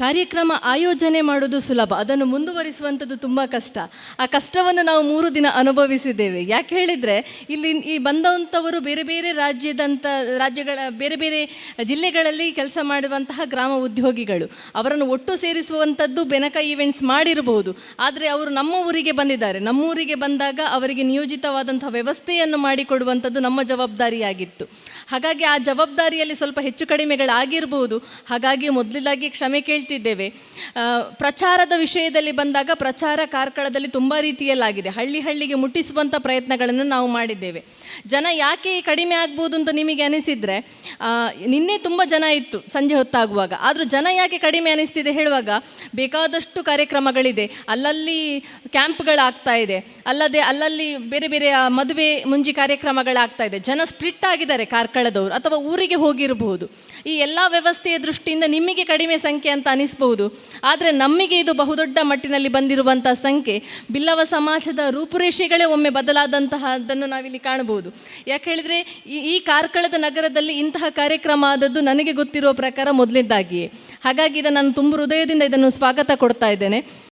ಕಾರ್ಯಕ್ರಮ ಆಯೋಜನೆ ಮಾಡೋದು ಸುಲಭ, ಅದನ್ನು ಮುಂದುವರಿಸುವಂಥದ್ದು ತುಂಬ ಕಷ್ಟ. ಆ ಕಷ್ಟವನ್ನು ನಾವು 3 ದಿನ ಅನುಭವಿಸಿದ್ದೇವೆ. ಯಾಕೆ ಹೇಳಿದರೆ, ಇಲ್ಲಿ ಬಂದಂಥವರು ಬೇರೆ ಬೇರೆ ರಾಜ್ಯಗಳ ಬೇರೆ ಬೇರೆ ಜಿಲ್ಲೆಗಳಲ್ಲಿ ಕೆಲಸ ಮಾಡುವಂತಹ ಗ್ರಾಮ ಉದ್ಯೋಗಿಗಳು. ಅವರನ್ನು ಒಟ್ಟು ಸೇರಿಸುವಂಥದ್ದು ಬೆನಕ ಈವೆಂಟ್ಸ್ ಮಾಡಿರಬಹುದು. ಆದರೆ ಅವರು ನಮ್ಮ ಊರಿಗೆ ಬಂದಿದ್ದಾರೆ. ನಮ್ಮೂರಿಗೆ ಬಂದಾಗ ಅವರಿಗೆ ನಿಯೋಜಿತವಾದಂಥ ವ್ಯವಸ್ಥೆಯನ್ನು ಮಾಡಿಕೊಡುವಂಥದ್ದು ನಮ್ಮ ಜವಾಬ್ದಾರಿಯಾಗಿತ್ತು. ಹಾಗಾಗಿ ಆ ಜವಾಬ್ದಾರಿಯಲ್ಲಿ ಸ್ವಲ್ಪ ಹೆಚ್ಚು ಕಡಿಮೆಗಳಾಗಿರಬಹುದು. ಹಾಗಾಗಿ ಮೊದಲಾಗಿ ಕ್ಷಮೆ ಕೇಳ್ತಿದ್ದೇವೆ. ಪ್ರಚಾರದ ವಿಷಯದಲ್ಲಿ ಬಂದಾಗ ಪ್ರಚಾರ ಕಾರ್ಕಳದಲ್ಲಿ ತುಂಬ ರೀತಿಯಲ್ಲಾಗಿದೆ. ಹಳ್ಳಿಗೆ ಮುಟ್ಟಿಸುವಂಥ ಪ್ರಯತ್ನಗಳನ್ನು ನಾವು ಮಾಡಿದ್ದೇವೆ. ಜನ ಯಾಕೆ ಕಡಿಮೆ ಆಗ್ಬೋದು ಅಂತ ನಿಮಗೆ ಅನಿಸಿದರೆ, ನಿನ್ನೆ ತುಂಬ ಜನ ಇತ್ತು ಸಂಜೆ ಹೊತ್ತಾಗುವಾಗ. ಆದರೂ ಜನ ಯಾಕೆ ಕಡಿಮೆ ಅನಿಸ್ತಿದೆ ಹೇಳುವಾಗ, ಬೇಕಾದಷ್ಟು ಕಾರ್ಯಕ್ರಮಗಳಿದೆ, ಅಲ್ಲಲ್ಲಿ ಕ್ಯಾಂಪ್ಗಳಾಗ್ತಾ ಇದೆ, ಅಲ್ಲಲ್ಲಿ ಬೇರೆ ಬೇರೆ ಮದುವೆ ಮುಂಜಿ ಕಾರ್ಯಕ್ರಮಗಳಾಗ್ತಾ ಇದೆ. ಜನ ಸ್ಪ್ಲಿಟ್ ಆಗಿದ್ದಾರೆ ಕಾರ್ಕಳದವರು, ಅಥವಾ ಊರಿಗೆ ಹೋಗಿರಬಹುದು. ಈ ಎಲ್ಲ ವ್ಯವಸ್ಥೆಯ ದೃಷ್ಟಿಯಿಂದ ನಿಮಗೆ ಕಡಿಮೆ ಸಂಖ್ಯೆ ಅಂತ ಅನಿಸ್ಬಹುದು. ಆದರೆ ನಮಗೆ ಇದು ಬಹುದೊಡ್ಡ ಮಟ್ಟಿನಲ್ಲಿ ಬಂದಿರುವಂಥ ಸಂಖ್ಯೆ. ಬಿಲ್ಲವ ಸಮಾಜದ ರೂಪುರೇಷೆಗಳೇ ಒಮ್ಮೆ ಬದಲಾದಂತಹದ್ದನ್ನು ನಾವಿಲ್ಲಿ ಕಾಣಬಹುದು. ಯಾಕೆ ಹೇಳಿದರೆ, ಈ ಕಾರ್ಕಳದ ನಗರದಲ್ಲಿ ಇಂತಹ ಕಾರ್ಯಕ್ರಮ ಆದದ್ದು ನನಗೆ ಗೊತ್ತಿರುವ ಪ್ರಕಾರ ಮೊದಲಿದ್ದಾಗಿಯೇ. ಹಾಗಾಗಿ ನಾನು ತುಂಬ ಹೃದಯದಿಂದ ಇದನ್ನು ಸ್ವಾಗತ ಕೊಡ್ತಾ ಇದ್ದೇನೆ.